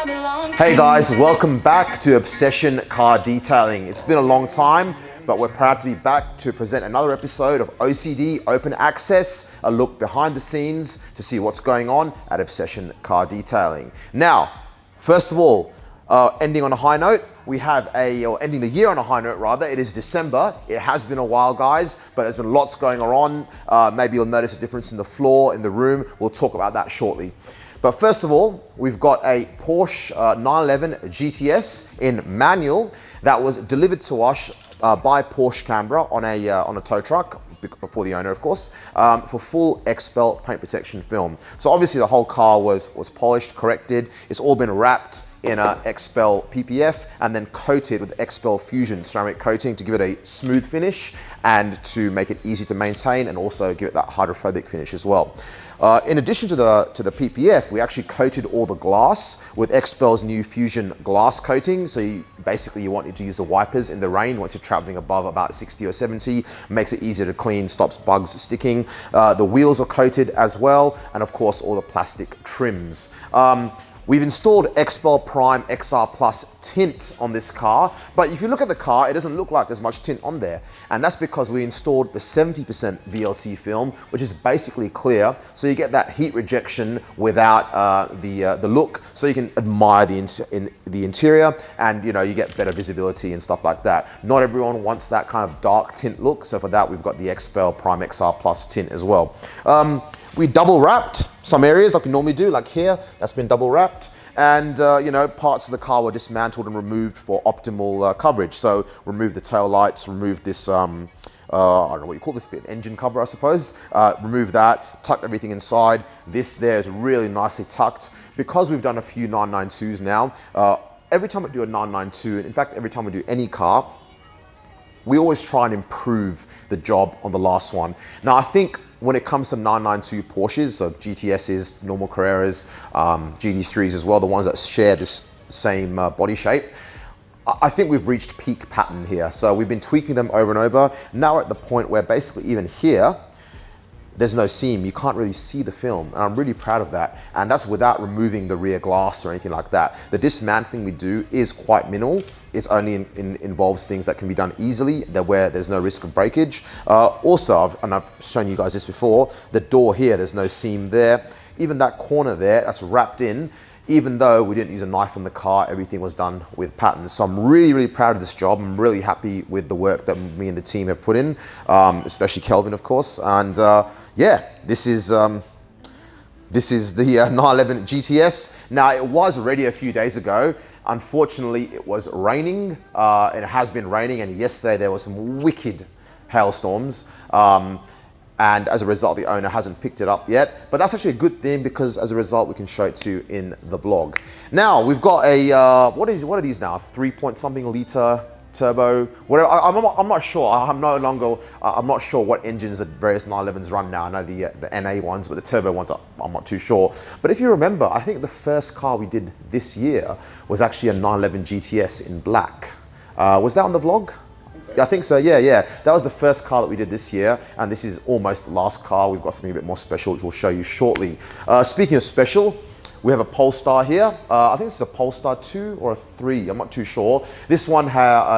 Hey guys, welcome back to Obsession Car Detailing. It's been a long time, but we're proud to be back to present another episode of OCD Open Access, a look behind the scenes to see what's going on at Obsession Car Detailing. Now, first of all, ending on a high note, or ending the year on a high note rather, it is December. It has been a while, guys, but there's been lots going on. Maybe you'll notice a difference in the floor, in the room. We'll talk about that shortly. But first of all, we've got a Porsche 911 GTS in manual that was delivered to us by Porsche Canberra on a tow truck, for the owner, of course, for full Xpel Paint Protection film. So obviously the whole car was polished, corrected. It's all been wrapped in a Xpel PPF and then coated with Xpel Fusion ceramic coating to give it a smooth finish and to make it easy to maintain and also give it that hydrophobic finish as well. In addition to the PPF, we actually coated all the glass with Xpel's new Fusion glass coating. So you want to use the wipers in the rain once you're traveling above about 60 or 70, makes it easier to clean, stops bugs sticking. The wheels are coated as well, and of course all the plastic trims. We've installed Xpel Prime XR Plus tint on this car, but if you look at the car, it doesn't look like there's much tint on there. And that's because we installed the 70% VLC film, which is basically clear. So you get that heat rejection without the look, so you can admire the interior and you get better visibility and stuff like that. Not everyone wants that kind of dark tint look. So for that, we've got the Xpel Prime XR Plus tint as well. We double wrapped some areas like we normally do, like here, that's been double wrapped. And parts of the car were dismantled and removed for optimal coverage. So removed the tail lights, removed this, I don't know what you call this bit, engine cover, I suppose. Removed that, tucked everything inside. This there is really nicely tucked. Because we've done a few 992s now, every time we do a 992, in fact, every time we do any car, we always try and improve the job on the last one. Now, I think when it comes to 992 Porsches, so GTSs, normal Carreras, GT3s as well, the ones that share this same body shape, I think we've reached peak pattern here. So we've been tweaking them over and over. Now we're at the point where basically even here, there's no seam. You can't really see the film, and I'm really proud of that. And that's without removing the rear glass or anything like that. The dismantling we do is quite minimal. It's only involves things that can be done easily, where there's no risk of breakage. Also, I've shown you guys this before, the door here, there's no seam there. Even that corner there, that's wrapped in. Even though we didn't use a knife on the car, everything was done with patterns. So I'm really, really proud of this job. I'm really happy with the work that me and the team have put in, especially Kelvin, of course. And yeah, this is the 911 GTS. Now, it was ready a few days ago. Unfortunately, it was raining, and it has been raining. And yesterday there were some wicked hailstorms. And as a result, the owner hasn't picked it up yet. But that's actually a good thing because as a result, we can show it to you in the vlog. Now, we've got a, what are these now? 3-point-something liter turbo, whatever. I'm not sure. I'm not sure what engines the various 911s run now. I know the NA ones, but the turbo ones, I'm not too sure. But if you remember, I think the first car we did this year was actually a 911 GTS in black. Was that on the vlog? I think so, yeah. That was the first car that we did this year, and this is almost the last car. We've got something a bit more special, which we'll show you shortly. Speaking of special, we have a Polestar here. I think this is a Polestar 2 or a 3, I'm not too sure. This one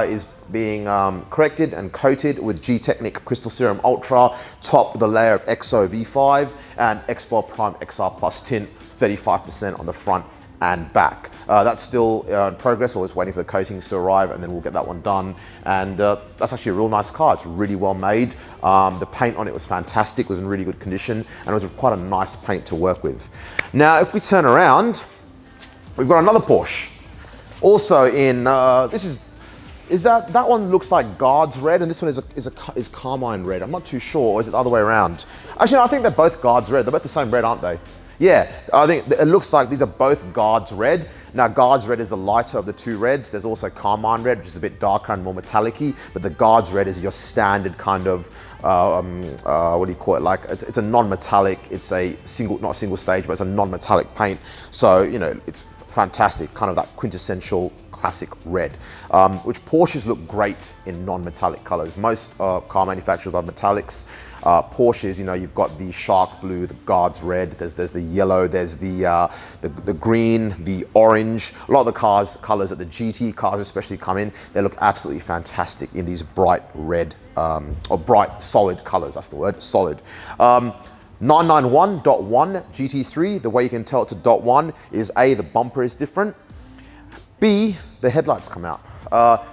is being corrected and coated with G-Technic Crystal Serum Ultra, top with a layer of XO V5 and Xpel Prime XR Plus tint, 35% on the front and back. That's still in progress. We're just waiting for the coatings to arrive and then we'll get that one done. And that's actually a real nice car. It's really well made. The paint on it was fantastic, it was in really good condition, and it was quite a nice paint to work with. Now, if we turn around, we've got another Porsche. Also in, that one looks like Guards red, and this one is Carmine red. I'm not too sure, or is it the other way around? Actually, no, I think they're both Guards red. They're both the same red, aren't they? Yeah, I think it looks like these are both Guards red. Now, Guards red is the lighter of the two reds. There's also Carmine red, which is a bit darker and more metallic-y, but the Guards red is your standard kind of, what do you call it? Like, it's a non-metallic, it's a not a single stage, but it's a non-metallic paint. So, it's fantastic, kind of that quintessential classic red, which Porsches look great in non-metallic colors. Most car manufacturers are metallics. Porsches, you know, you've got the shark blue, the guards red, there's the yellow, there's the green, the orange. A lot of the colors that the GT cars especially come in, they look absolutely fantastic in these bright red, or bright solid colors, that's the word, solid. 991.1 GT3, the way you can tell it's a .1 is A, the bumper is different, B, the headlights come out.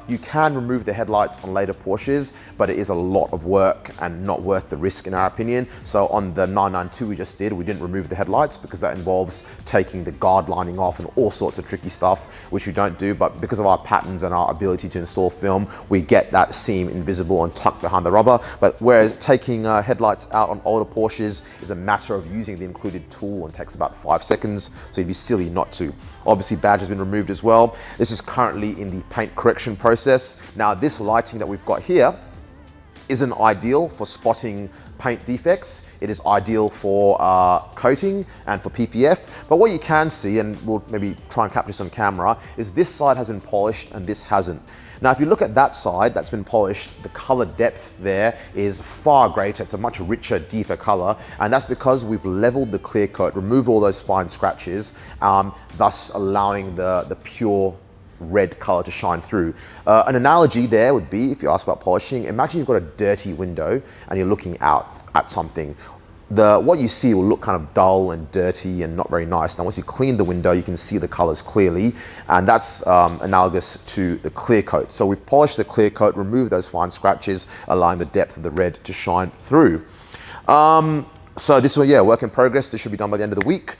You can remove the headlights on later Porsches, but it is a lot of work and not worth the risk in our opinion. So on the 992 we just did, we didn't remove the headlights because that involves taking the guard lining off and all sorts of tricky stuff, which we don't do. But because of our patterns and our ability to install film, we get that seam invisible and tucked behind the rubber. But whereas taking headlights out on older Porsches is a matter of using the included tool and takes about 5 seconds, so you'd be silly not to. Obviously badge has been removed as well. This is currently in the paint correction process. Now this lighting that we've got here isn't ideal for spotting paint defects. It is ideal for coating and for PPF. But what you can see, and we'll maybe try and capture this on camera, is this side has been polished and this hasn't. Now if you look at that side that's been polished, the color depth there is far greater. It's a much richer, deeper color, and that's because we've leveled the clear coat, removed all those fine scratches, thus allowing the pure red color to shine through. An analogy there would be, if you ask about polishing, imagine you've got a dirty window and you're looking out at something. What you see will look kind of dull and dirty and not very nice. Now once you clean the window, you can see the colors clearly, and that's analogous to the clear coat. So we've polished the clear coat, removed those fine scratches, allowing the depth of the red to shine through. So this one, yeah, work in progress. This should be done by the end of the week.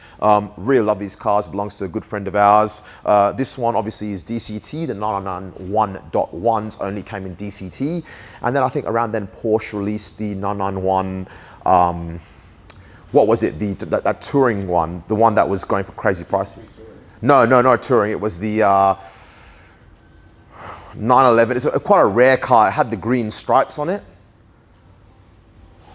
Really love these cars, belongs to a good friend of ours. This one obviously is DCT, the 991.1s only came in DCT. And then I think around then Porsche released the 991, what was it, that touring one, the one that was going for crazy pricing. No, not touring, it was the 911. It's quite a rare car, it had the green stripes on it.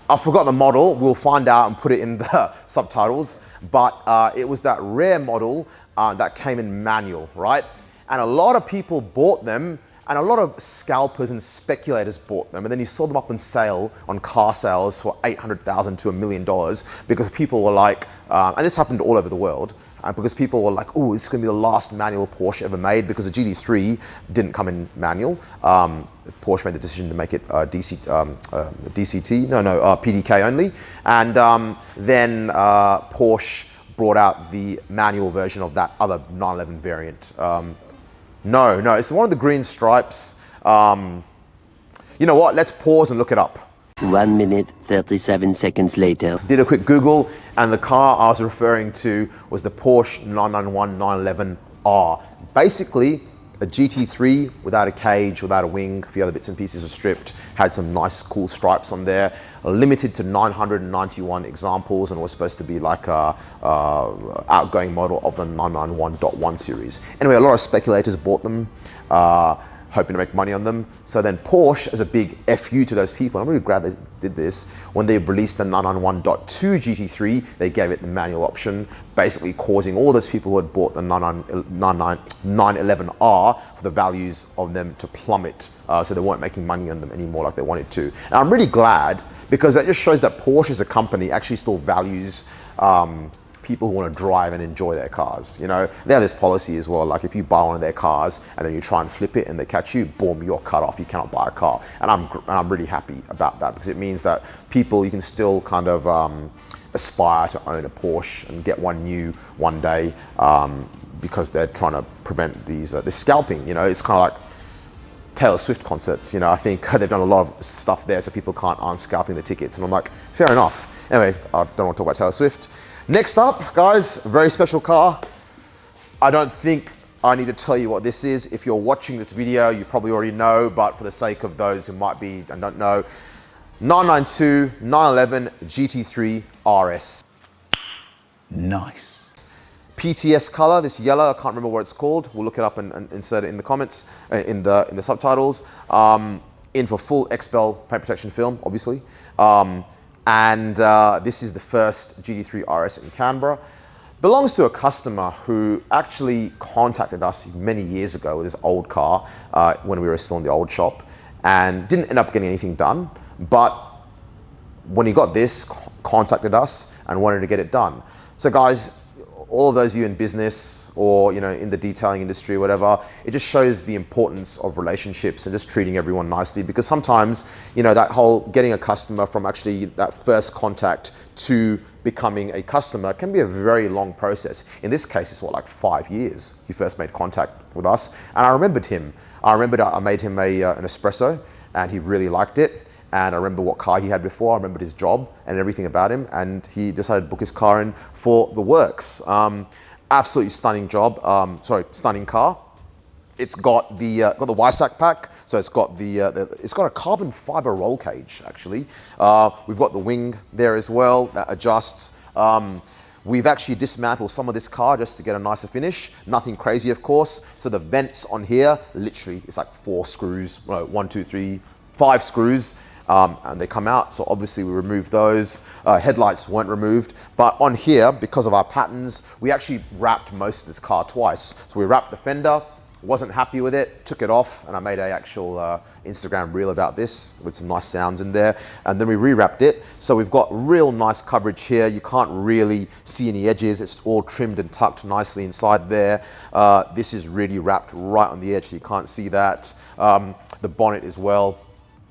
I forgot the model, we'll find out and put it in the subtitles, but it was that rare model that came in manual, right? And a lot of people bought them, and a lot of scalpers and speculators bought them, and then you saw them up on sale on car sales for $800,000 to $1 million because people were like, and this happened all over the world, because people were like, oh, this is gonna be the last manual Porsche ever made, because the GT3 didn't come in manual. Porsche made the decision to make it PDK only, and then Porsche brought out the manual version of that other 911 variant. No, it's one of the green stripes. You know what, let's pause and look it up. 1 minute, 37 seconds later. Did a quick Google, and the car I was referring to was the Porsche 991 911R. Basically, a GT3 without a cage, without a wing, a few other bits and pieces are stripped, had some nice cool stripes on there, limited to 991 examples, and was supposed to be like a outgoing model of the 991.1 series. Anyway, a lot of speculators bought them, hoping to make money on them. So then Porsche, as a big FU to those people, I'm really glad they did this, when they released the 991.2 GT3, they gave it the manual option, basically causing all those people who had bought the 911R for the values of them to plummet. So they weren't making money on them anymore like they wanted to. And I'm really glad, because that just shows that Porsche as a company actually still values people who want to drive and enjoy their cars. You know, they have this policy as well, like if you buy one of their cars and then you try and flip it and they catch you, boom, you're cut off, you cannot buy a car. And I'm really happy about that, because it means that people, you can still kind of aspire to own a Porsche and get one new one day, because they're trying to prevent these this scalping. You know, it's kind of like Taylor Swift concerts. You know, I think they've done a lot of stuff there so people aren't scalping the tickets, and I'm like, fair enough. Anyway, I don't want to talk about Taylor Swift. Next up, guys, a very special car. I don't think I need to tell you what this is. If you're watching this video, you probably already know, but for the sake of those who might be and don't know, 992 911 GT3 RS. Nice. PTS color, this yellow, I can't remember what it's called. We'll look it up and insert it in the comments, in the subtitles. In for full Xpel Paint Protection film, obviously. And this is the first GT3 RS in Canberra. belongs to a customer who actually contacted us many years ago with his old car when we were still in the old shop, and didn't end up getting anything done. But when he got this, contacted us and wanted to get it done. So guys, all of those of you in business or in the detailing industry or whatever, it just shows the importance of relationships and just treating everyone nicely, because sometimes that whole getting a customer from actually that first contact to becoming a customer can be a very long process. In this case, it's like 5 years he first made contact with us, and I remembered him. I made him an espresso and he really liked it. And I remember what car he had before. I remembered his job and everything about him. And he decided to book his car in for the works. Absolutely stunning job. Stunning car. It's got the Wysack pack. So it's got it's got a carbon fiber roll cage actually. We've got the wing there as well that adjusts. We've actually dismantled some of this car just to get a nicer finish. Nothing crazy, of course. So the vents on here, literally, it's like 4 screws. 1, 2, 3, 5 screws. And they come out, so obviously we removed those. Headlights weren't removed, but on here, because of our patterns, we actually wrapped most of this car twice. So we wrapped the fender, wasn't happy with it, took it off, and I made an actual Instagram reel about this with some nice sounds in there, and then we rewrapped it. So we've got real nice coverage here. You can't really see any edges. It's all trimmed and tucked nicely inside there. This is really wrapped right on the edge, so you can't see that. The bonnet as well,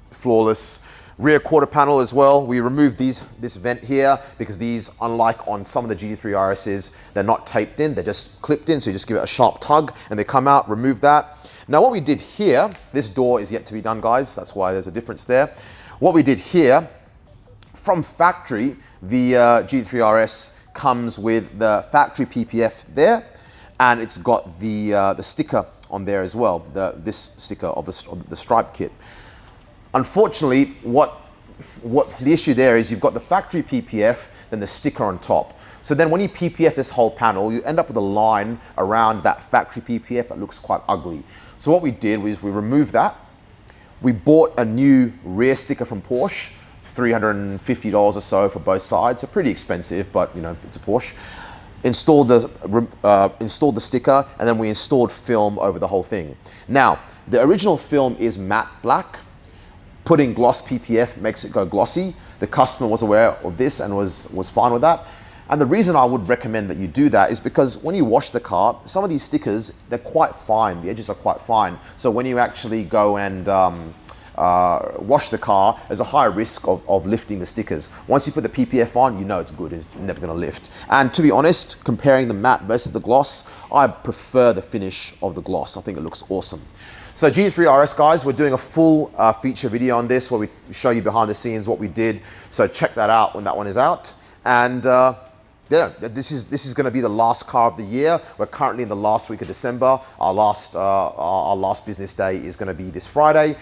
flawless. Rear quarter panel as well. We removed this vent here because these, unlike on some of the GT3 RSs, they're not taped in, they're just clipped in, so you just give it a sharp tug and they come out. Remove that. Now what we did here, this door is yet to be done, guys, that's why there's a difference there. What we did here, from factory, the GT3 RS comes with the factory PPF there, and it's got the sticker on there as well, this sticker of the stripe kit. Unfortunately, what the issue there is, you've got the factory PPF, then the sticker on top. So then when you PPF this whole panel, you end up with a line around that factory PPF that looks quite ugly. So what we did was we removed that. We bought a new rear sticker from Porsche, $350 or so for both sides. They're pretty expensive, but it's a Porsche. Installed the sticker, and then we installed film over the whole thing. Now, the original film is matte black. Putting gloss PPF makes it go glossy. The customer was aware of this and was fine with that. And the reason I would recommend that you do that is because when you wash the car, some of these stickers, they're quite fine. The edges are quite fine. So when you actually go and wash the car, there's a higher risk of lifting the stickers. Once you put the PPF on, it's good. It's never going to lift. And to be honest, comparing the matte versus the gloss, I prefer the finish of the gloss. I think it looks awesome. So GT3 RS, guys, we're doing a full feature video on this where we show you behind the scenes what we did. So check that out when that one is out. And yeah, this is going to be the last car of the year. We're currently in the last week of December. Our last business day is going to be this Friday.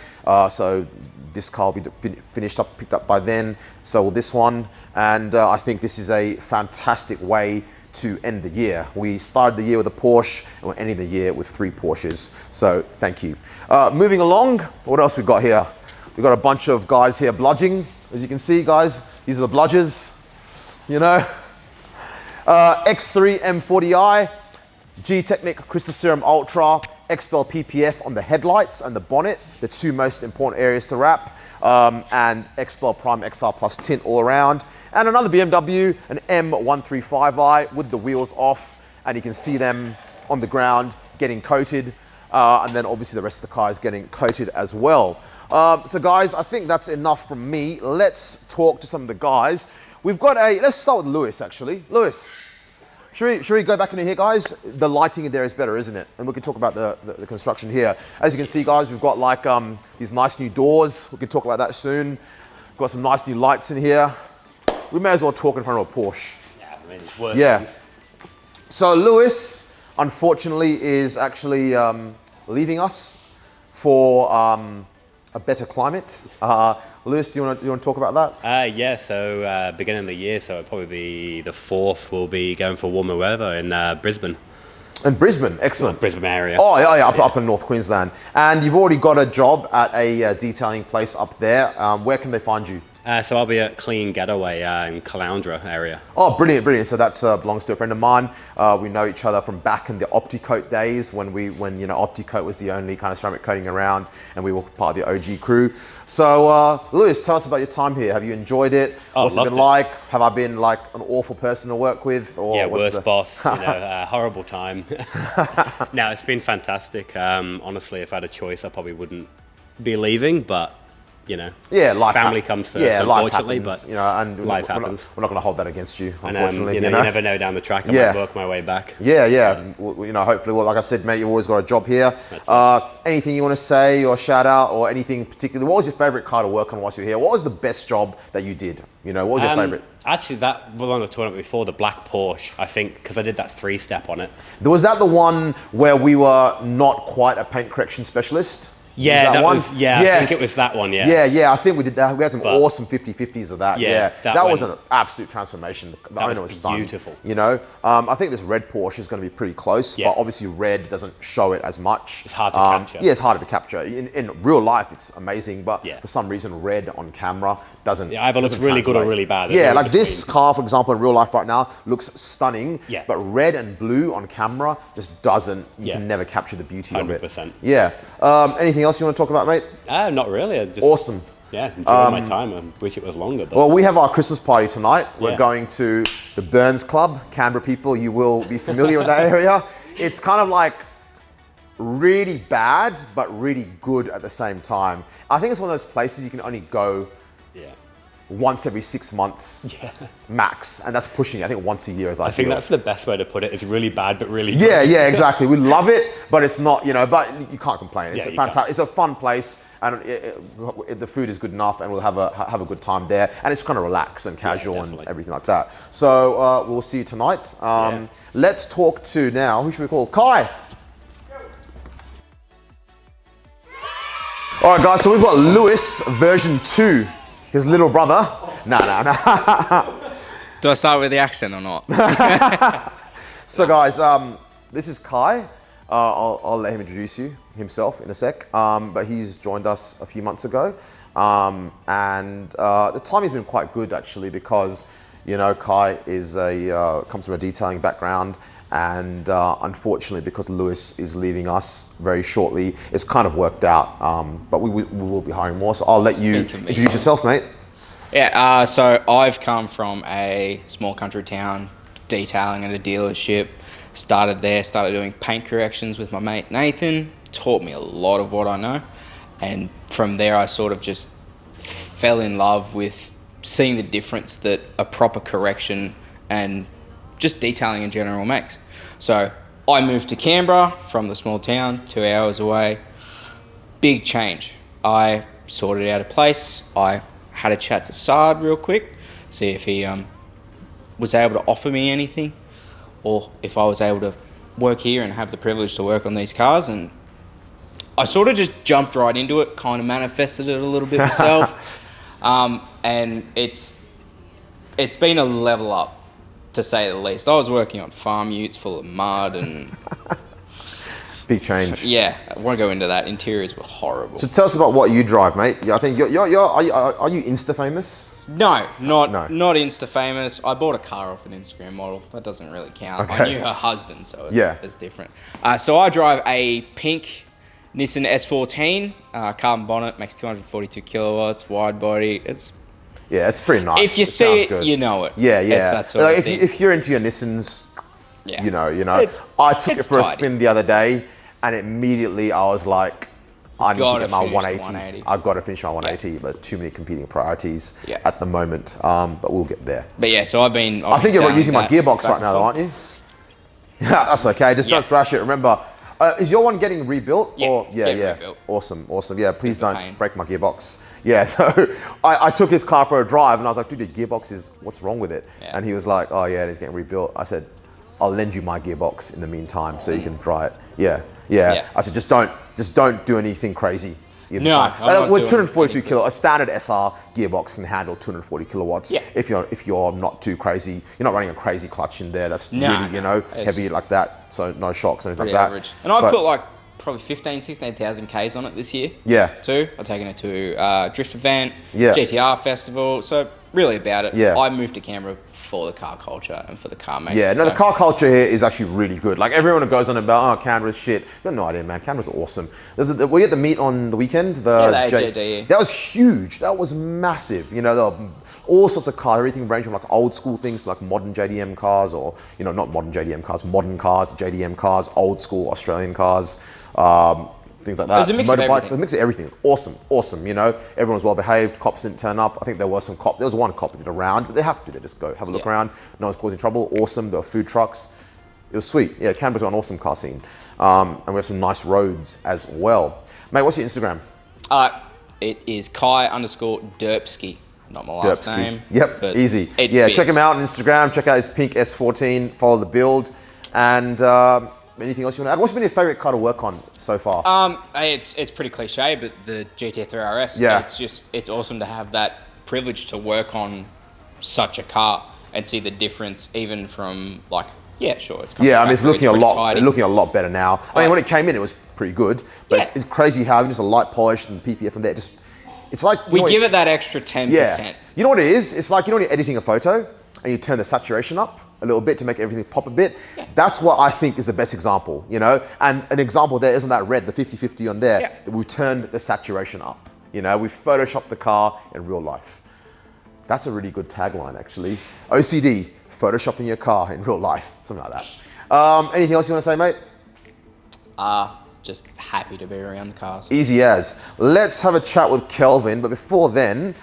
So this car will be picked up by then. So will this one. And I think this is a fantastic way to end the year. We started the year with a Porsche and we're ending the year with 3 Porsches. So thank you. Moving along, what else we got here? We've got a bunch of guys here bludging. As you can see, guys, these are the bludgers, X3 M40i, G-Technic Crystal Serum Ultra, Xpel PPF on the headlights and the bonnet, the 2 most important areas to wrap, and Xpel Prime XR Plus tint all around, and another BMW, an M135i with the wheels off, and you can see them on the ground getting coated, and then obviously the rest of the car is getting coated as well. So guys, I think that's enough from me. Let's talk to some of the guys. Let's start with Lewis actually. Lewis, should we go back into here, guys? The lighting in there is better, isn't it? And we can talk about the construction here. As you can see, guys, we've got like these nice new doors. We can talk about that soon. Got some nice new lights in here. We may as well talk in front of a Porsche. Yeah, I mean, it's worth it. So Lewis, unfortunately, is actually leaving us for a better climate. Lewis, do you want to talk about that? Yeah, so beginning of the year, so it'll probably be the 4th, we'll be going for warmer weather in Brisbane. In Brisbane, excellent. Brisbane area. Oh, yeah, up in North Queensland. And you've already got a job at a detailing place up there. Where can they find you? So I'll be at Clean Getaway in Caloundra area. Oh, brilliant, brilliant. So that belongs to a friend of mine. We know each other from back in the Opticoat days when Opticoat was the only kind of ceramic coating around, and we were part of the OG crew. So, Lewis, tell us about your time here. Have you enjoyed it? What's it been like? Have I been like an awful person to work with? Or yeah, worst boss. Horrible time. No, it's been fantastic. Honestly, if I had a choice, I probably wouldn't be leaving, but family comes first, unfortunately, life happens, but and life happens. We're not going to hold that against you, unfortunately. And, you never know down the track. I might work my way back. Hopefully, like I said, mate, you've always got a job here. Anything you want to say or shout out or anything particular? What was your favorite car to work on whilst you're here? What was the best job that you did? What was your favorite? Actually, that was on the tournament before, the black Porsche, I think, because I did that 3-step on it. Was that the one where we were not quite a paint correction specialist? Yeah, that one? I think it was that one, Yeah, I think we did that. We had some awesome 50/50s of that. Yeah, that was an absolute transformation. The owner was stunned. Beautiful. I think this red Porsche is going to be pretty close, but obviously red doesn't show it as much. It's hard to capture. Yeah, it's harder to capture. In real life, it's amazing, but for some reason, red on camera doesn't. Yeah, either looks really good or really bad. Yeah, like this car, for example, in real life right now, looks stunning, but red and blue on camera just doesn't. You can never capture the beauty 100%. of it. Yeah. Anything else you want to talk about, mate? Not really. Awesome. Yeah, enjoyed my time. I wish it was longer. But. Well, we have our Christmas party tonight. We're going to the Burns Club. Canberra people, you will be familiar with that area. It's kind of like really bad, but really good at the same time. I think it's one of those places you can only go once every 6 months max, and that's pushing it. I think once a year is ideal. I think that's the best way to put it. It's really bad, but really good. Yeah, exactly. We love it, but it's not, but you can't complain. It's it's a fun place, and the food is good enough, and we'll have a good time there, and it's kind of relaxed and casual and everything like that. So we'll see you tonight. Let's talk to now, who should we call? Kye. All right, guys, so we've got Lewis version 2. His little brother. No. Do I start with the accent or not? So guys, this is Kye. I'll let him introduce himself in a sec. But he's joined us a few months ago. And the timing's been quite good actually because, Kye comes from a detailing background. And unfortunately, because Lewis is leaving us very shortly, it's kind of worked out. But we will be hiring more. So I'll let you introduce yourself, mate. Yeah, so I've come from a small country town, detailing at a dealership. Started doing paint corrections with my mate Nathan. Taught me a lot of what I know. And from there, I sort of just fell in love with seeing the difference that a proper correction and just detailing in general makes. So I moved to Canberra from the small town, 2 hours away. Big change. I sorted out a place. I had a chat to Sard real quick, see if he was able to offer me anything, or if I was able to work here and have the privilege to work on these cars. And I sort of just jumped right into it, kind of manifested it a little bit myself. And it's been a level up, to say the least. I was working on farm utes full of mud and... Big change. Yeah, I won't go into that. Interiors were horrible. So tell us about what you drive, mate. I think are you Insta famous? No, not Insta famous. I bought a car off an Instagram model. That doesn't really count. Okay. I knew her husband, so it's different. So I drive a pink Nissan S14, carbon bonnet, makes 242 kilowatts, wide body. It's pretty nice. If you see it, you know it. Yeah. It's that sort of thing. If you're into your Nissans, you know. I took it for a spin the other day, and immediately I was like, I need to get my 180. I've got to finish my 180, but too many competing priorities at the moment. But we'll get there. But yeah, so I think you're using my gearbox right now, though, aren't you? Yeah, that's okay. Just don't thrash it. Remember, is your one getting rebuilt? Yeah. Rebuilt. Awesome. Yeah, please don't break my gearbox. Yeah, so I took his car for a drive and I was like, dude, the gearbox what's wrong with it? Yeah. And he was like, oh yeah, it's getting rebuilt. I said, I'll lend you my gearbox in the meantime so you can try it. Yeah. I said, just don't do anything crazy. No, with 242 kilowatts, a standard SR gearbox can handle 240 kilowatts. Yeah. If you're not too crazy, you're not running a crazy clutch in there. That's really heavy like that. So no shocks or anything like that. Average. And I've put like probably 16,000 Ks on it this year. Yeah. Too. I've taken it to Drift Event, Yeah. GTR Festival. So really about it. Yeah. I moved to Canberra for the car culture and for the car mates. Yeah, no, the car culture here is actually really good. Like everyone who goes on about, oh, Canberra's shit. You have no idea, man. Canberra's awesome. We had the meet on the weekend. the AJD. That was huge. That was massive. You know, there were all sorts of cars. Everything ranged from like old school things like modern JDM cars, or not modern JDM cars, modern cars, JDM cars, old school Australian cars. Things like that. There's a mix of everything. There's a mix of everything. Awesome. Everyone was well behaved. Cops didn't turn up. I think there was one cop that did a round, but they have to. They just go have a look around. No one's causing trouble. Awesome. There were food trucks. It was sweet. Yeah, Canberra's got an awesome car scene, and we have some nice roads as well. Mate, what's your Instagram? It is Kye_Derpski. Not my last name. Yep, easy. Yeah, check him out on Instagram. Check out his pink S14. Follow the build, and. Anything else you want to add? What's been your favourite car to work on so far? It's pretty cliche, but the GT3 RS. Yeah. It's awesome to have that privilege to work on such a car and see the difference, even from like, it's it's looking a lot better now. I mean, when it came in, it was pretty good, but it's crazy how even just a light polish and PPF from there, it's like we give it that extra 10%. Yeah. You know what it is? It's like when you're editing a photo and you turn the saturation up a little bit to make everything pop a bit. Yeah. That's what I think is the best example, And an example there isn't that red, the 50/50 on there. Yeah. We've turned the saturation up, We photoshopped the car in real life. That's a really good tagline, actually. OCD, photoshopping your car in real life, something like that. Anything else you want to say, mate? Just happy to be around the cars. Easy as. Let's have a chat with Kelvin, but before then,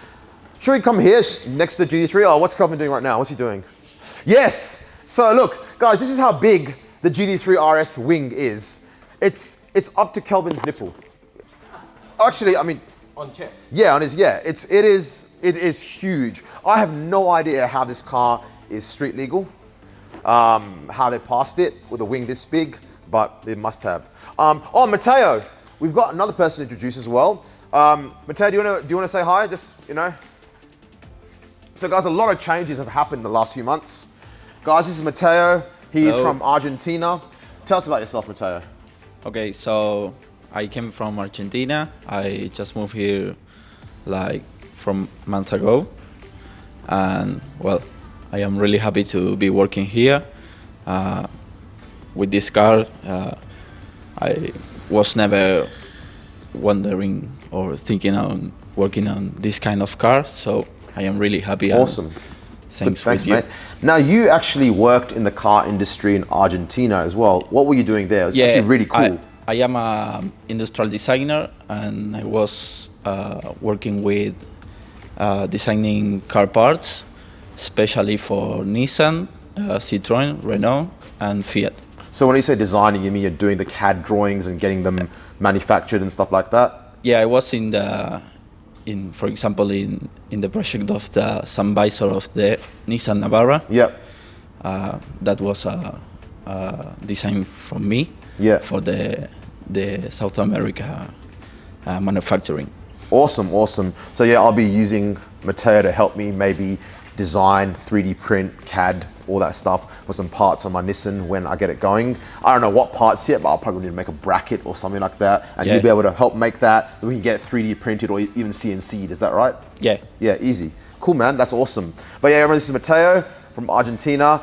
should we come here next to the GT3? Oh, what's Kelvin doing right now? What's he doing? Yes. So look, guys, this is how big the GT3 RS wing is. It's up to Kelvin's nipple. Actually, I mean, on chest. Yeah, it is huge. I have no idea how this car is street legal. How they passed it with a wing this big, but they must have. Mateo, we've got another person to introduce as well. Mateo, do you want to say hi? So guys, a lot of changes have happened in the last few months. Guys, this is Mateo. He is from Argentina. Tell us about yourself, Mateo. Okay, so I came from Argentina. I just moved here from a month ago. And well, I am really happy to be working here. With this car, I was never wondering or thinking on working on this kind of car. So I am really happy. Awesome. Thanks, mate. Now, you actually worked in the car industry in Argentina as well. What were you doing there? It was actually really cool. I am an industrial designer, and I was working with designing car parts, especially for Nissan, Citroën, Renault, and Fiat. So when you say designing, you mean you're doing the CAD drawings and getting them manufactured and stuff like that? Yeah, I was for example, in the project of the sun visor of the Nissan Navara. Yep. That was a design from me. Yeah. For the South America manufacturing. Awesome. So yeah, I'll be using Mateo to help me maybe design, 3D print, CAD, all that stuff for some parts on my Nissan when I get it going. I don't know what parts yet, but I'll probably need to make a bracket or something like that. And you'll be able to help make that. We can get 3D printed or even CNC'd, is that right? Yeah. Yeah, easy. Cool, man, that's awesome. But yeah, everyone, this is Mateo from Argentina.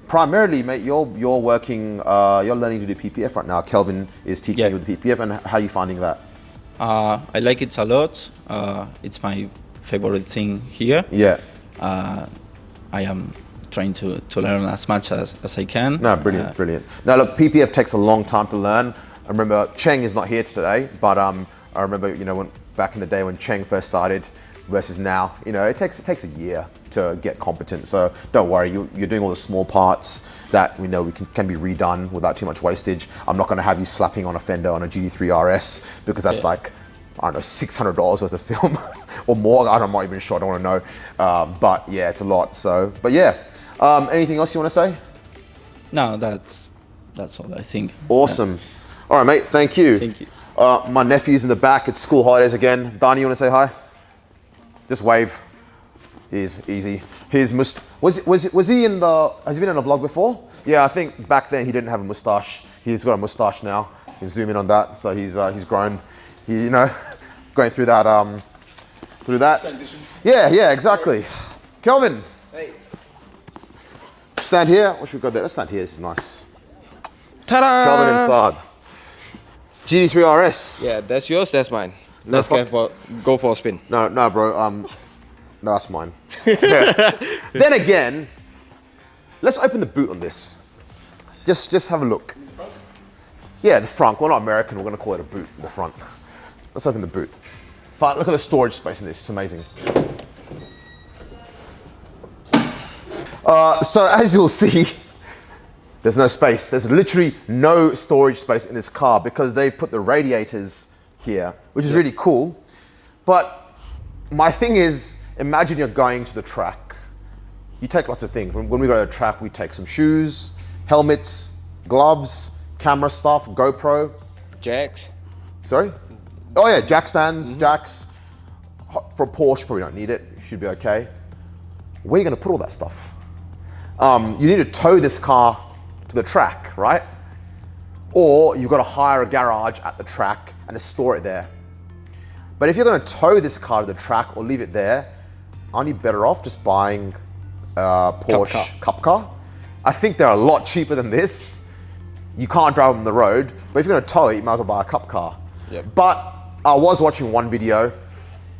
Primarily, mate, you're working, you're learning to do PPF right now. Kelvin is teaching you the PPF, and how are you finding that? I like it a lot. It's my favorite thing here. Yeah. I am trying to learn as much as I can. No, brilliant. Now look, PPF takes a long time to learn. I remember Cheng is not here today, but I remember when back in the day when Cheng first started versus now, it takes a year to get competent. So don't worry, you're doing all the small parts that we know can be redone without too much wastage. I'm not going to have you slapping on a fender on a GT3 RS because that's like, I don't know, $600 worth of film or more. I'm not even sure. I don't want to know. But yeah, it's a lot. So, but yeah. Anything else you want to say? No, that's all I think. Awesome. All right, mate. Thank you. Thank you. My nephew's in the back. It's school holidays again. Dani, you want to say hi? Just wave. He's easy. Was he in the? Has he been in a vlog before? Yeah, I think back then he didn't have a mustache. He's got a mustache now. You can zoom in on that. So he's grown, you know, going through that transition. Yeah, exactly. Kelvin. Hey. Stand here. What should we go there? Let's stand here. This is nice. Ta-da! Kelvin inside. GT3 RS. Yeah, that's yours. That's mine. Let's go for a spin. No, bro. No, that's mine. Then again, let's open the boot on this. Just have a look. Yeah, the front. We're not American. We're going to call it a boot. The front. Let's open the boot. Look at the storage space in this. It's amazing. So as you'll see, there's no space. There's literally no storage space in this car because they've put the radiators here, which is really cool. But my thing is, imagine you're going to the track. You take lots of things. When we go to the track, we take some shoes, helmets, gloves, camera stuff, GoPro. Jacks. Sorry? Oh yeah, jack stands, jacks. For a Porsche, probably don't need it. You should be okay. Where are you gonna put all that stuff? You need to tow this car to the track, right? Or you've got to hire a garage at the track and just store it there. But if you're going to tow this car to the track or leave it there, aren't you better off just buying a Porsche Cup car? I think they're a lot cheaper than this. You can't drive them on the road, but if you're going to tow it, you might as well buy a Cup car. Yep. But I was watching one video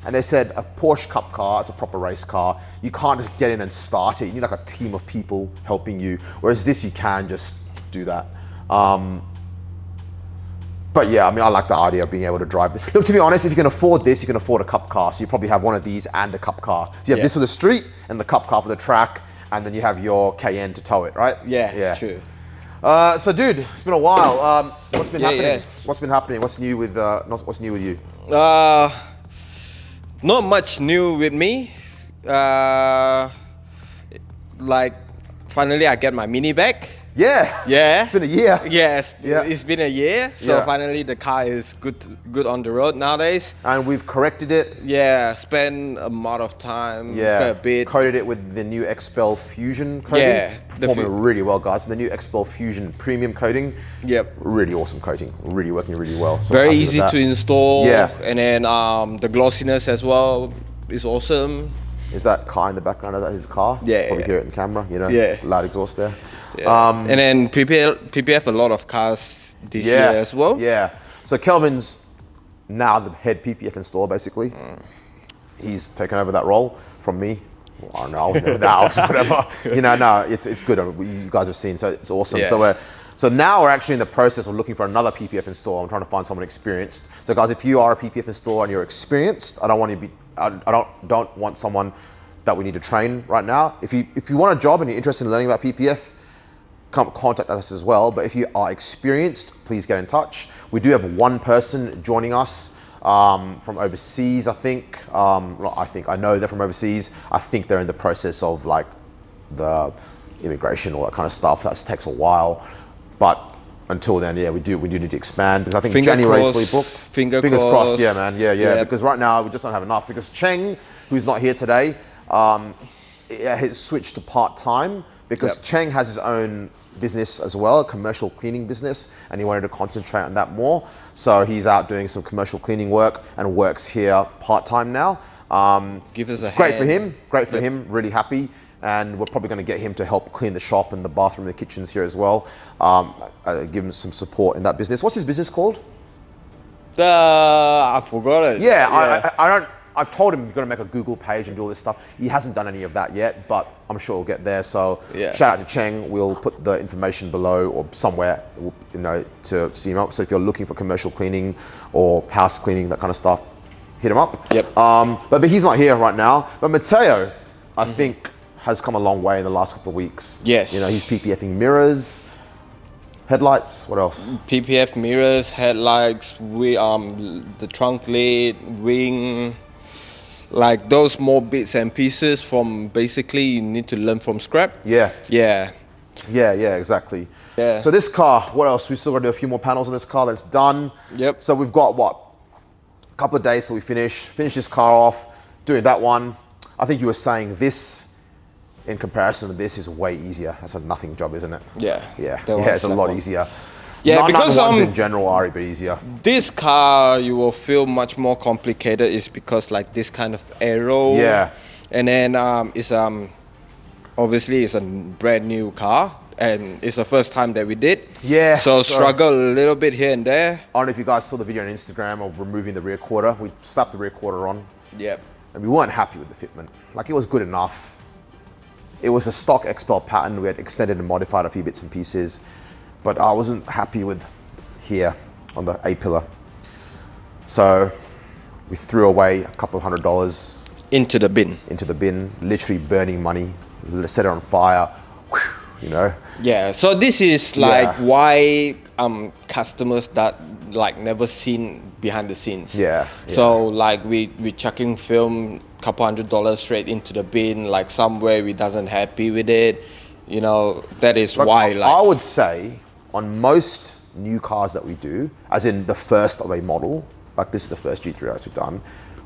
and they said a Porsche Cup car, it's a proper race car. You can't just get in and start it. You need like a team of people helping you. Whereas this, you can just do that. But yeah, I mean, I like the idea of being able to drive this. Look, to be honest, if you can afford this, you can afford a Cup car. So you probably have one of these and a Cup car. So you have this for the street and the Cup car for the track, and then you have your Cayenne to tow it, right? Yeah. True. So dude, it's been a while. What's been happening? Yeah. What's been happening? What's new with you? Not much new with me. Like, finally I get my Mini back. Yeah. Yeah. It's been a year. Yes. It's been a year. So Yeah. finally the car is good on the road nowadays. And we've corrected it. Yeah. Spend a lot of time. Yeah. A bit. Coated it with the new Xpel Fusion coating. Yeah, Performing really well, guys. The new Xpel Fusion premium coating. Yep. Really awesome coating. Really working really well. So Very happy with easy that. to install. Yeah. And then the glossiness as well is awesome. Is that Kye in the background? Is that his car? Yeah, Probably yeah. hear it in camera, you know? Yeah. Loud exhaust there. Yeah. And then PPF a lot of cars this year as well. Yeah. So Kelvin's now the head PPF installer, basically. He's taken over that role from me. Well, I don't know, I was never that, whatever. You know, no, it's good. You guys have seen, so it's awesome. Yeah. So now we're actually in the process of looking for another PPF installer. I'm trying to find someone experienced. So guys, if you are a PPF installer and you're experienced, I don't want someone that we need to train right now. If you want a job and you're interested in learning about PPF, come contact us as well. But if you are experienced, please get in touch. We do have one person joining us from overseas, I think. I know they're from overseas. I think they're in the process of like the immigration, all that kind of stuff. That takes a while. But until then, yeah, we do need to expand because I think January is fully booked. Fingers crossed, yeah, man, yeah. Because right now we just don't have enough. Because Cheng, who's not here today, has switched to part-time because Cheng has his own business as well, a commercial cleaning business, and he wanted to concentrate on that more. So he's out doing some commercial cleaning work and works here part-time now. Give us a great hand. for him, really happy. And we're probably going to get him to help clean the shop and the bathroom and the kitchens here as well. Give him some support in that business. What's his business called? I forgot it. Yeah. I've told him you're going to make a Google page and do all this stuff. He hasn't done any of that yet, but I'm sure we'll get there. So shout out to Cheng. We'll put the information below or somewhere, to see him up. So if you're looking for commercial cleaning or house cleaning, that kind of stuff, hit him up. Yep. But he's not here right now. But Mateo, I think, has come a long way in the last couple of weeks. Yes. He's PPFing mirrors, headlights, what else? PPF mirrors, headlights, the trunk lid, wing, like those small bits and pieces from basically you need to learn from scrap. Yeah. Yeah. Yeah, exactly. Yeah. So this car, what else? We still got to do a few more panels on this car that's done. Yep. So we've got a couple of days till we finish this car off, doing that one. I think you were saying this, in comparison to this, is way easier. That's a nothing job, isn't it? Yeah. Yeah, it's a lot easier. Yeah, because ones in general are a bit easier. This car you will feel much more complicated is because like this kind of aero. Yeah. And then it's obviously it's a brand new car and it's the first time that we did. Yeah. So struggle a little bit here and there. I don't know if you guys saw the video on Instagram of removing the rear quarter. We slapped the rear quarter on. Yep. And we weren't happy with the fitment. Like, it was good enough. It was a stock Xpel pattern. We had extended and modified a few bits and pieces, but I wasn't happy with here on the A-pillar. So we threw away a couple of $100 into the bin. Literally burning money, set it on fire, you know. Yeah, so this is like why customers that like never seen behind the scenes. Yeah. So like we chucking film, couple $100 straight into the bin, like somewhere we doesn't happy with it, you know. That is why. Like I would say on most new cars that we do, as in the first of a model, like this is the first GT3 RS we've done,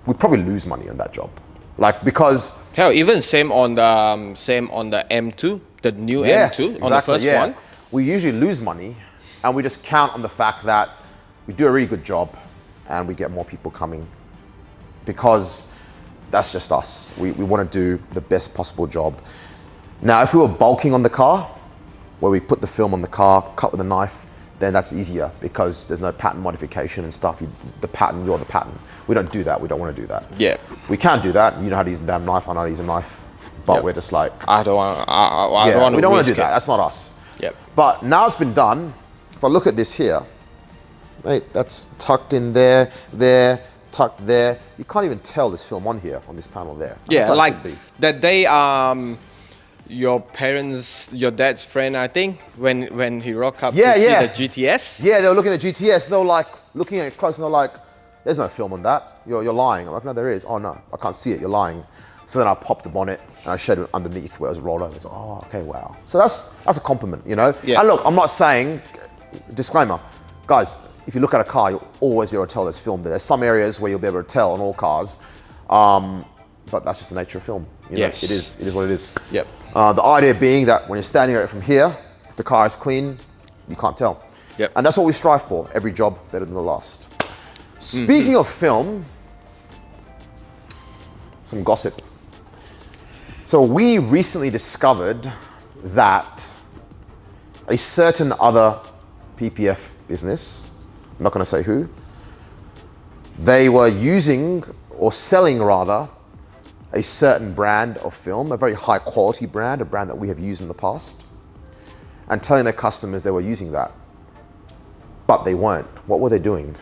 we'd probably lose money on that job, like because hell, even same on the M2, the new M2 on the first one. We usually lose money, and we just count on the fact that we do a really good job, and we get more people coming, because that's just us. We want to do the best possible job. Now, if we were bulking on the car, where we put the film on the car, cut with a knife, then that's easier because there's no pattern modification and stuff. You're the pattern. We don't do that. We don't want to do that. Yeah. We can't do that. You know how to use a damn knife. I know how to use a knife. But we're just like... I don't want to. We don't want to do that. That's not us. Yep. But now it's been done. If I look at this here, mate, that's tucked in there, tucked there. You can't even tell there's film on here, on this panel there. Yeah, like that day, your dad's friend, I think, when he rocked up to see the GTS. Yeah, they were looking at the GTS. They were like looking at it close, and they're like, "There's no film on that. You're lying." I'm like, "No, there is." "Oh no, I can't see it. You're lying." So then I popped the bonnet and I showed it underneath where it was rolled over. It's like, "Oh, okay, wow." So that's a compliment, you know. Yeah. And look, I'm not saying, disclaimer, guys. If you look at a car, you'll always be able to tell there's film there. There's some areas where you'll be able to tell on all cars, but that's just the nature of film. You know, Yes. it is what it is. Yep. The idea being that when you're standing at it from here, if the car is clean, you can't tell. Yep. And that's what we strive for. Every job better than the last. Speaking of film, some gossip. So we recently discovered that a certain other PPF business, I'm not going to say who, they were using or selling rather a certain brand of film, a very high quality brand, a brand that we have used in the past, and telling their customers they were using that. But they weren't. What were they doing?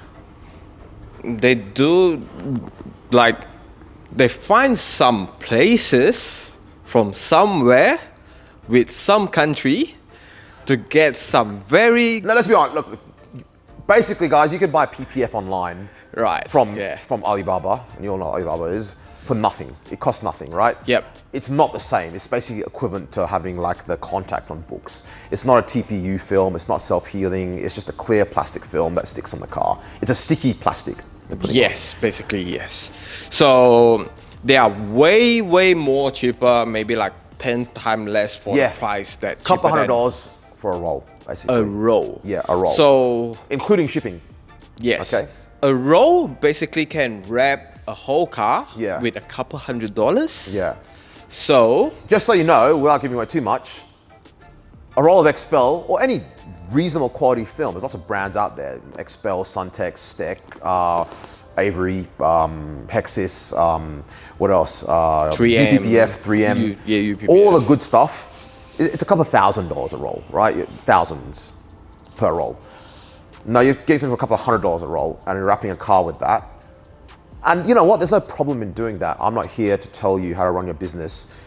They do, like, they find some places from somewhere with some country to get some very... No, let's be honest. Look, basically, guys, you can buy PPF online from Alibaba, and you all know what Alibaba is, for nothing. It costs nothing, right? Yep. It's not the same. It's basically equivalent to having like the contact on books. It's not a TPU film. It's not self-healing. It's just a clear plastic film that sticks on the car. It's a sticky plastic. Yes, basically, yes. So they are way, way more cheaper, maybe like 10 times less for the price. That couple $100 for a roll, basically. A roll. Yeah, a roll. So including shipping. Yes. Okay. A roll basically can wrap a whole car with a couple $100. Yeah. So just so you know, without giving away too much, a roll of Xpel or any reasonable quality film, there's lots of brands out there: Xpel, Suntex, Steck, Avery, Hexis, what else? 3M, UPPF, 3M, UPPF. all the good stuff. It's a couple $1,000 a roll, right? Thousands per roll. Now you're getting something for a couple $100 a roll, and you're wrapping a car with that. And you know what? There's no problem in doing that. I'm not here to tell you how to run your business.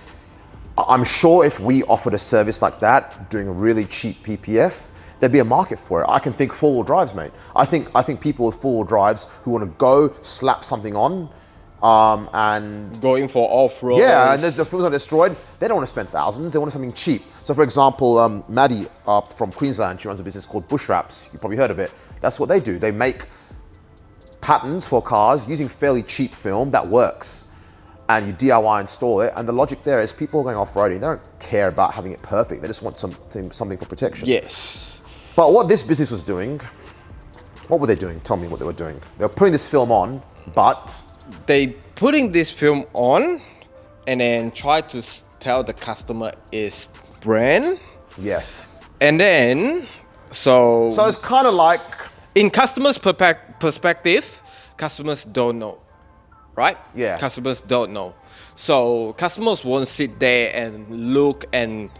I'm sure if we offered a service like that, doing a really cheap PPF, there'd be a market for it. I can think four-wheel drives, mate. I think people with four-wheel drives who want to go slap something on, and going for off-road. Yeah, and the films are destroyed. They don't want to spend thousands. They want something cheap. So, for example, Maddie from Queensland, she runs a business called Bush Wraps. You've probably heard of it. That's what they do. They make patterns for cars using fairly cheap film that works, and you DIY install it. And the logic there is people are going off-roading. They don't care about having it perfect. They just want something for protection. Yes. But what this business was doing, what were they doing? Tell me what they were doing. They were putting this film on, but They putting this film on and then try to tell the customer is brand. yes. And then, so So it's kind of like, in customers' perspective, customers don't know, right? Yeah. Customers don't know. So customers won't sit there and look and,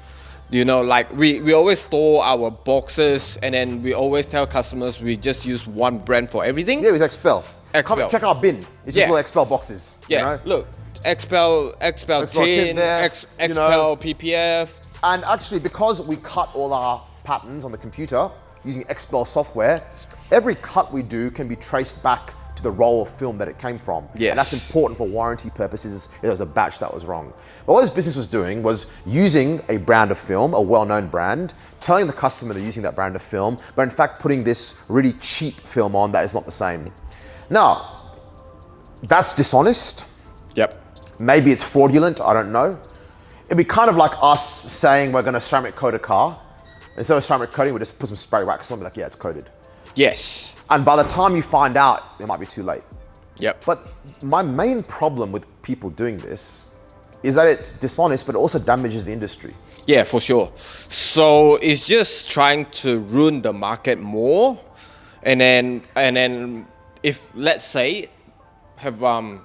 you know, like we always store our boxes and then we always tell customers we just use one brand for everything. yeah, it was Xpel. Xpel. Come check our bin. It's Yeah. just little Xpel boxes. Yeah, You know? look, Xpel tin, tin there, Xpel you know. PPF. And actually, because we cut all our patterns on the computer using Xpel software, every cut we do can be traced back to the roll of film that it came from. Yes. And that's important for warranty purposes if there was a batch that was wrong. But what this business was doing was using a brand of film, a well-known brand, telling the customer they're using that brand of film, but in fact putting this really cheap film on that is not the same. Now, that's dishonest. Yep. Maybe it's fraudulent, I don't know. It'd be kind of like us saying we're gonna ceramic coat a car. Instead of ceramic coating, we just put some spray wax on and be like, yeah, it's coated. Yes. And by the time you find out, it might be too late. Yep. But my main problem with people doing this is that it's dishonest, but it also damages the industry. Yeah, for sure. So it's just trying to ruin the market more, and then if let's say I'm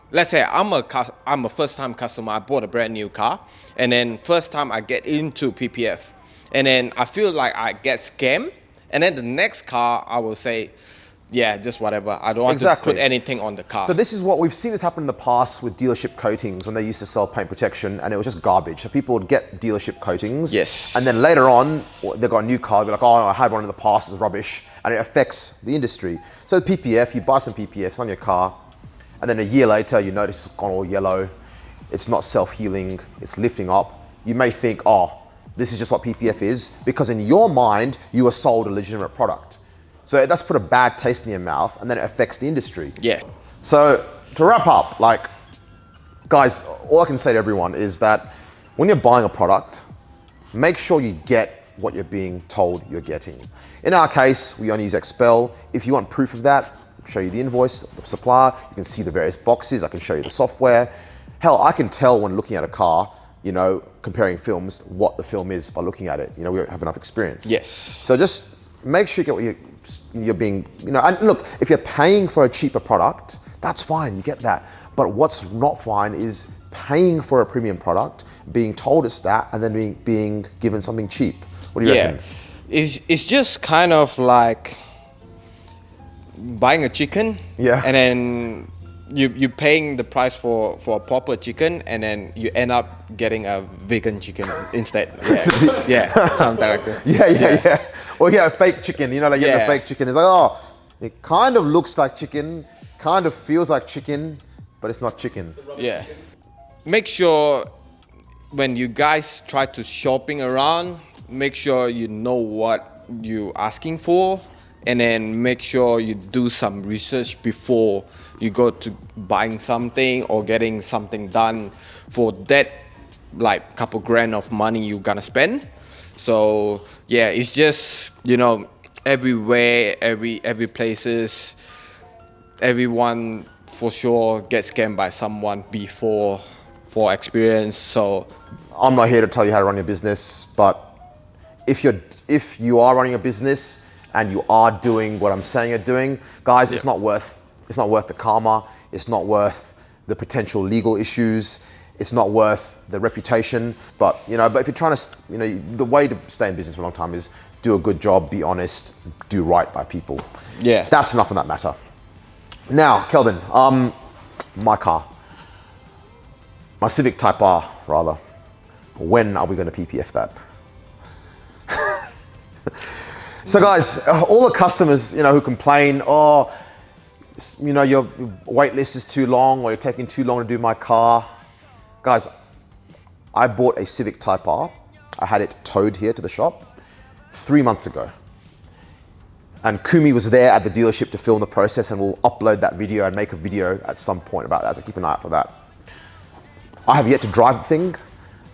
a first time customer. I bought a brand new car, and then first time I get into PPF, and then I feel like I get scammed, and then the next car I will say, yeah, just whatever. I don't want to put anything on the car. So this is what we've seen this happen in the past with dealership coatings when they used to sell paint protection and it was just garbage. So people would get dealership coatings. Yes. And then later on, they've got a new car, they're like, oh, I had one in the past, it's rubbish. And it affects the industry. So the PPF, you buy some PPFs on your car, and then a year later, you notice it's gone all yellow. It's not self-healing, it's lifting up. You may think, oh, this is just what PPF is, because in your mind, you were sold a legitimate product. So that's put a bad taste in your mouth, and then it affects the industry. Yeah. So to wrap up, like, guys, all I can say to everyone is that when you're buying a product, make sure you get what you're being told you're getting. In our case, we only use Xpel. If you want proof of that, I'll show you the invoice, the supplier, you can see the various boxes, I can show you the software. Hell, I can tell when looking at a car, you know, comparing films, what the film is by looking at it. You know, we have enough experience. Yes. So just make sure you get what you're being, you know, and look, if you're paying for a cheaper product, that's fine, you get that. But what's not fine is paying for a premium product, being told it's that, and then being given something cheap. What do you reckon? It's just kind of like buying a chicken, and then you're paying the price for a proper chicken, and then you end up getting a vegan chicken instead. Something like that. Yeah. Or a fake chicken, you know, like the fake chicken. It's like, oh, it kind of looks like chicken, kind of feels like chicken, but it's not chicken. Yeah. Make sure when you guys try to shopping around, make sure you know what you're asking for, and then make sure you do some research before you go to buying something or getting something done for that like couple grand of money you're gonna spend. So yeah, it's just, you know, everywhere, every places, everyone for sure gets scammed by someone before for experience. So I'm not here to tell you how to run your business, but if you are running a business and you are doing what I'm saying you're doing, guys, it's not worth the karma, it's not worth the potential legal issues, it's not worth the reputation. But if you're trying to, the way to stay in business for a long time is do a good job, be honest, do right by people. Yeah. That's enough on that matter. Now, Kelvin, my car, my Civic Type R, rather. When are we going to PPF that? So guys, all the customers, who complain, your wait list is too long or you're taking too long to do my car. Guys, I bought a Civic Type R. I had it towed here to the shop 3 months ago. And Kumi was there at the dealership to film the process, and we'll upload that video and make a video at some point about that, so keep an eye out for that. I have yet to drive the thing.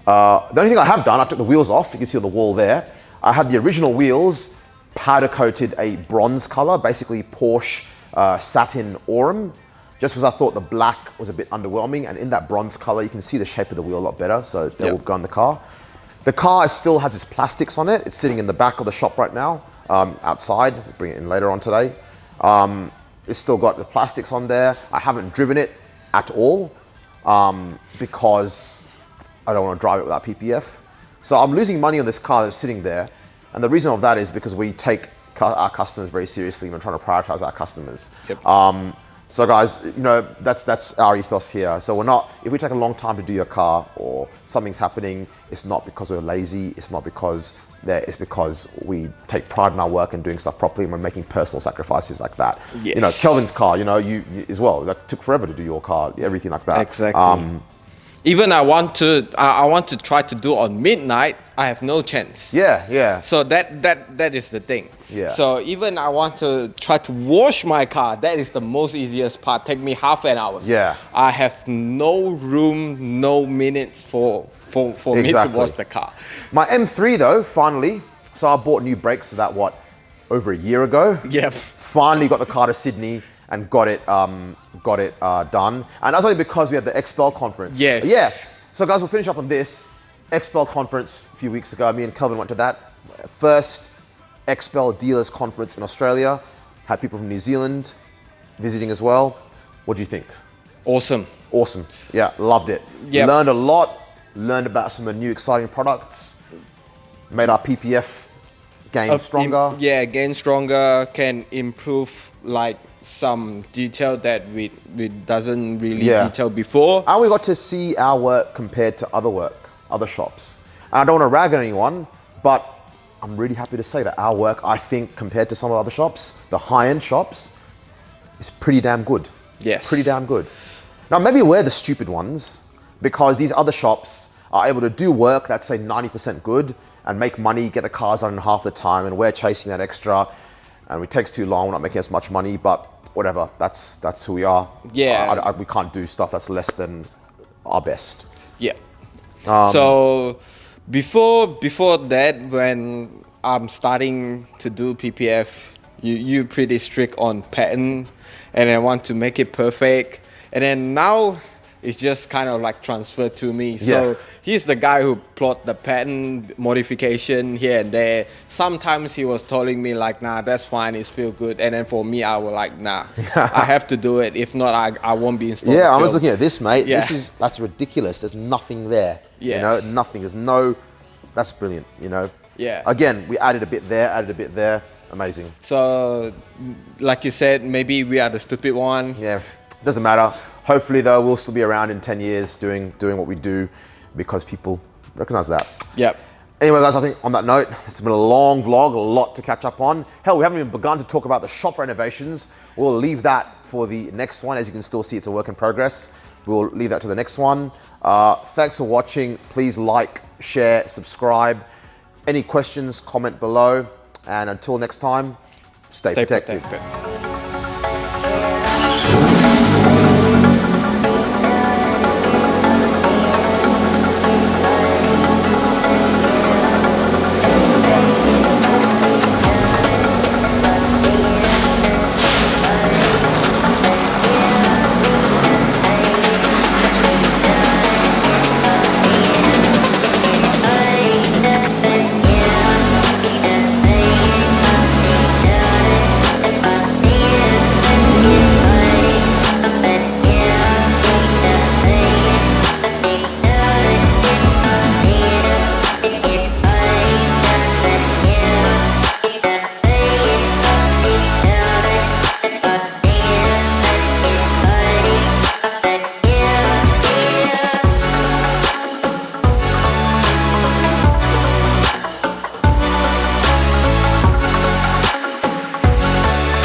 The only thing I have done, I took the wheels off. You can see on the wall there. I had the original wheels powder coated a bronze color, basically Porsche satin aurum, just because I thought the black was a bit underwhelming, and in that bronze color you can see the shape of the wheel a lot better, so that will go in the car. The car still has its plastics on it. It's sitting in the back of the shop right now, outside. We'll bring it in later on today. It's still got the plastics on there. I haven't driven it at all because I don't want to drive it without PPF. So I'm losing money on this car that's sitting there. And the reason of that is because we take our customers very seriously and we're trying to prioritize our customers. Yep. So guys, you know, that's our ethos here. So we're not, if we take a long time to do your car or something's happening, it's not because we're lazy, it's not because, it's because we take pride in our work and doing stuff properly, and we're making personal sacrifices like that. Yes. You know, Kelvin's car, you know, you as well, that took forever to do your car, everything like that. Exactly. Even I want to try to do on midnight, I have no chance. Yeah, yeah. So that is the thing. Yeah. So even I want to try to wash my car, that is the most easiest part. Take me half an hour. Yeah. I have no room, no minutes for me to wash the car. My M3 though, finally, so I bought new brakes for that, over a year ago? Yeah. Finally got the car to Sydney and got it done. And that's only because we had the Xpel conference. Yes. Yeah. So guys, we'll finish up on this. Xpel conference a few weeks ago. Me and Kelvin went to that. First Xpel dealers conference in Australia. Had people from New Zealand visiting as well. What do you think? Awesome. Awesome. Yeah, loved it. Yep. Learned a lot. Learned about some of the new exciting products. Made our PPF game stronger. Game stronger. Can improve like some detail that we doesn't really detail before. And we got to see our work compared to other shops. And I don't want to rag on anyone, but I'm really happy to say that our work, I think, compared to some of the other shops, the high-end shops, is pretty damn good. Yes. Pretty damn good. Now, maybe we're the stupid ones because these other shops are able to do work that's, say, 90% good and make money, get the cars done in half the time, and we're chasing that extra, and it takes too long, we're not making as much money, but whatever, that's who we are. Yeah. We can't do stuff that's less than our best. Yeah. So before that, when I'm starting to do PPF, you pretty strict on pattern, and I want to make it perfect. And then now it's just kind of like transferred to me. So he's the guy who plot the pattern modification here and there. Sometimes he was telling me like, nah, that's fine, it's feel good. And then for me, I was like, nah, I have to do it. If not, I won't be installed. Yeah, I was looking at this, mate. Yeah. That's ridiculous. There's nothing there. Yeah. You know, nothing. That's brilliant, you know. Yeah. Again, we added a bit there, Amazing. So, like you said, maybe we are the stupid one. Yeah, doesn't matter. Hopefully, though, we'll still be around in 10 years doing what we do because people recognize that. Yep. Anyway, guys, I think on that note, it's been a long vlog, a lot to catch up on. Hell, we haven't even begun to talk about the shop renovations. We'll leave that for the next one. As you can still see, it's a work in progress. We'll leave that to the next one. Thanks for watching. Please like, share, subscribe. Any questions, comment below. And until next time, stay protected.